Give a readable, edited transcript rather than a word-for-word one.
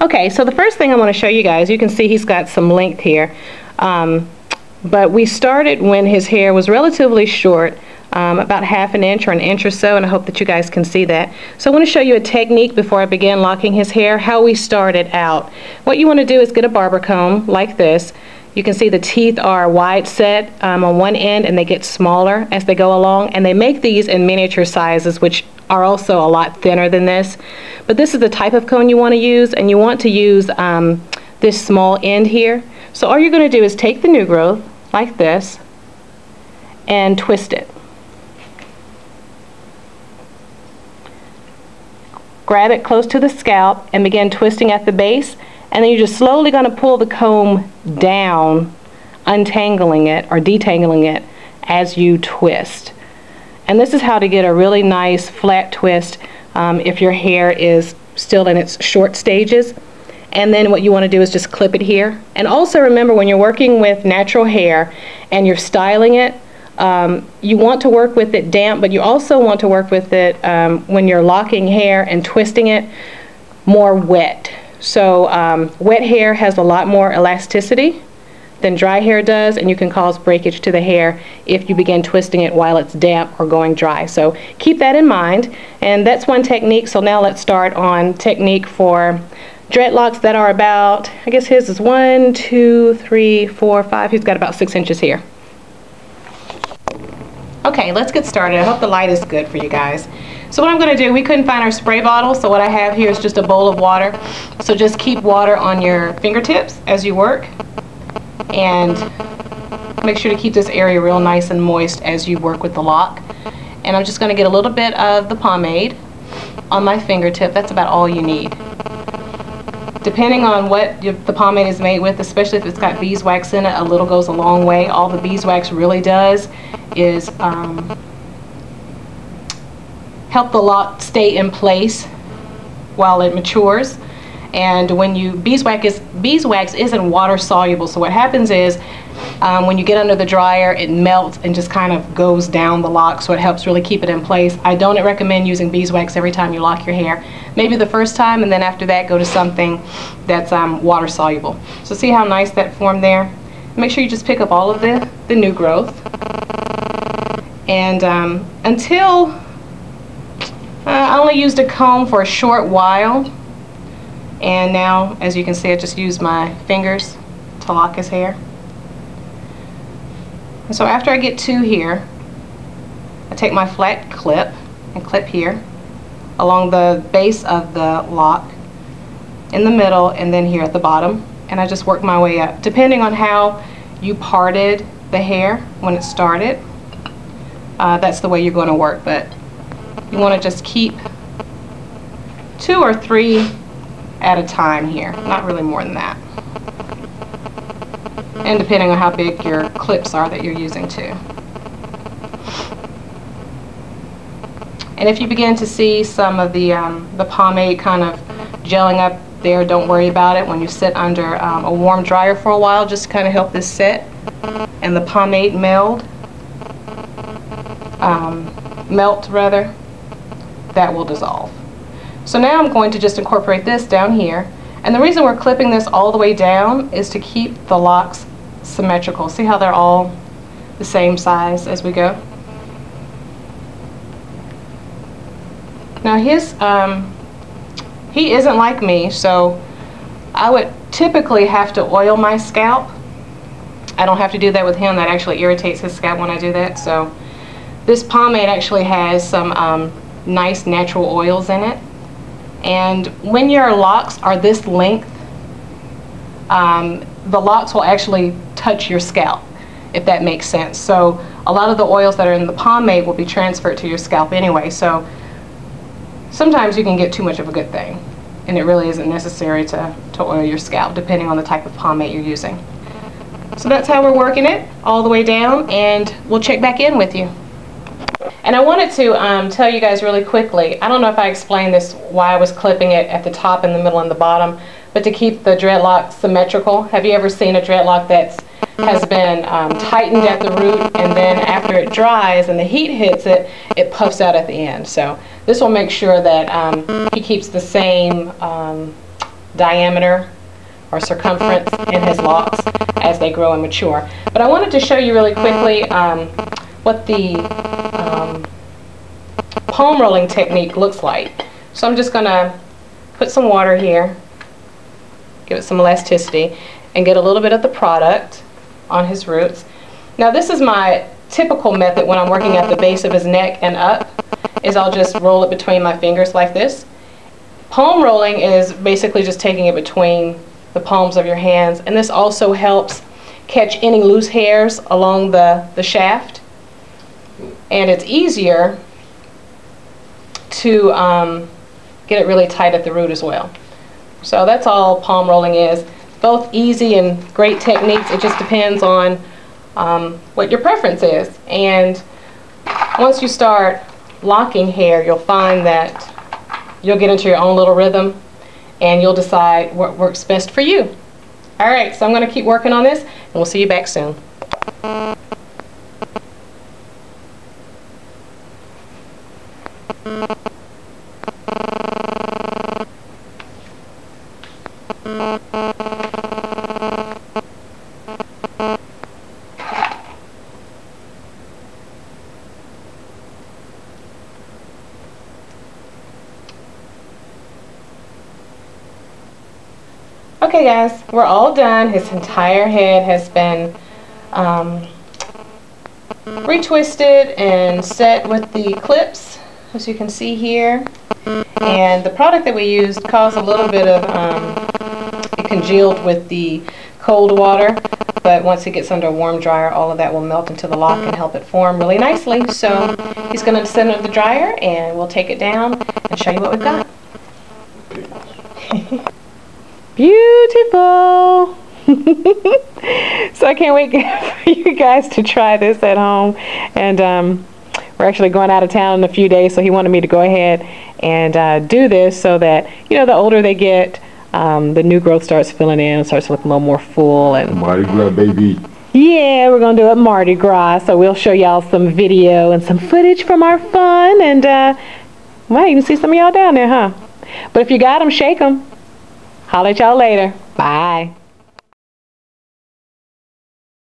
Okay, so the first thing I want to show you guys, you can see he's got some length here. But we started when his hair was relatively short, about ½ an inch or an inch or so, and I hope that you guys can see that. So I want to show you a technique before I begin locking his hair, how we started out. What you want to do is get a barber comb like this. You can see the teeth are wide set on one end, and they get smaller as they go along, and they make these in miniature sizes, which are also a lot thinner than this. But this is the type of comb you want to use, and you want to use this small end here. So all you're going to do is take the new growth like this and twist it. Grab it close to the scalp and begin twisting at the base, and then you're just slowly going to pull the comb down, untangling it or detangling it as you twist. And this is how to get a really nice flat twist if your hair is still in its short stages. And then what you want to do is just clip it here. And also remember, when you're working with natural hair and you're styling it, you want to work with it damp, but you also want to work with it when you're locking hair and twisting it more wet. So wet hair has a lot more elasticity than dry hair does, and you can cause breakage to the hair if you begin twisting it while it's damp or going dry. So keep that in mind, and that's one technique. So now let's start on technique for dreadlocks that are about, I guess his is 1, 2, 3, 4, 5. He's got about 6 inches here. Okay, let's get started. I hope the light is good for you guys. So what I'm going to do, we couldn't find our spray bottle, so what I have here is just a bowl of water. So just keep water on your fingertips as you work, and make sure to keep this area real nice and moist as you work with the lock. And I'm just going to get a little bit of the pomade on my fingertip. That's about all you need. Depending on what the pomade is made with, especially if it's got beeswax in it, a little goes a long way. All the beeswax really does is help the lock stay in place while it matures. And when beeswax isn't water soluble, so what happens is when you get under the dryer, it melts and just kind of goes down the lock, so it helps really keep it in place. I don't recommend using beeswax every time you lock your hair. Maybe the first time, and then after that go to something that's water soluble. So see how nice that formed there? Make sure you just pick up all of the new growth. And until I only used a comb for a short while, and now as you can see I just use my fingers to lock his hair. And so after I get 2 here, I take my flat clip and clip here along the base of the lock, in the middle, and then here at the bottom, and I just work my way up. Depending on how you parted the hair when it started, that's the way you're going to work, but you want to just keep 2 or 3 at a time here, not really more than that. And depending on how big your clips are that you're using too. And if you begin to see some of the pomade kind of gelling up there, don't worry about it. When you sit under a warm dryer for a while, just kind of help this set and the pomade melt rather, that will dissolve. So now I'm going to just incorporate this down here, and the reason we're clipping this all the way down is to keep the locks symmetrical. See how they're all the same size as we go? Now he isn't like me, so I would typically have to oil my scalp. I don't have to do that with him. That actually irritates his scalp when I do that. So this pomade actually has some nice natural oils in it. And when your locks are this length, the locks will actually touch your scalp, if that makes sense. So a lot of the oils that are in the pomade will be transferred to your scalp anyway. So sometimes you can get too much of a good thing, and it really isn't necessary to oil your scalp depending on the type of pomade you're using. So that's how we're working it all the way down, and we'll check back in with you. And I wanted to tell you guys really quickly, I don't know if I explained this, why I was clipping it at the top, in the middle, and the bottom, but to keep the dreadlock symmetrical. Have you ever seen a dreadlock that has been tightened at the root, and then after it dries and the heat hits it, it puffs out at the end? So this will make sure that he keeps the same diameter or circumference in his locks as they grow and mature. But I wanted to show you really quickly what the palm rolling technique looks like. So I'm just going to put some water here, give it some elasticity, and get a little bit of the product on his roots. Now this is my typical method when I'm working at the base of his neck and up, is I'll just roll it between my fingers like this. Palm rolling is basically just taking it between the palms of your hands, and this also helps catch any loose hairs along the shaft, and it's easier to get it really tight at the root as well. So that's all palm rolling is. Both easy and great techniques. It just depends on what your preference is, and once you start locking hair, you'll find that you'll get into your own little rhythm and you'll decide what works best for you. Alright, so I'm going to keep working on this, and we'll see you back soon. Okay guys, we're all done. His entire head has been retwisted and set with the clips, as you can see here. And the product that we used caused a little bit of, it congealed with the cold water, but once it gets under a warm dryer, all of that will melt into the lock and help it form really nicely. So he's going to set it in the dryer, and we'll take it down and show you what we've got. Beautiful. So I can't wait for you guys to try this at home, and we're actually going out of town in a few days, so he wanted me to go ahead and do this so that, you know, the older they get, the new growth starts filling in, starts looking a little more full. And Mardi Gras, baby. Yeah, we're gonna do it Mardi Gras, so we'll show y'all some video and some footage from our fun, and might even see some of y'all down there, huh? But if you got them, shake them. Holler at y'all later. Bye.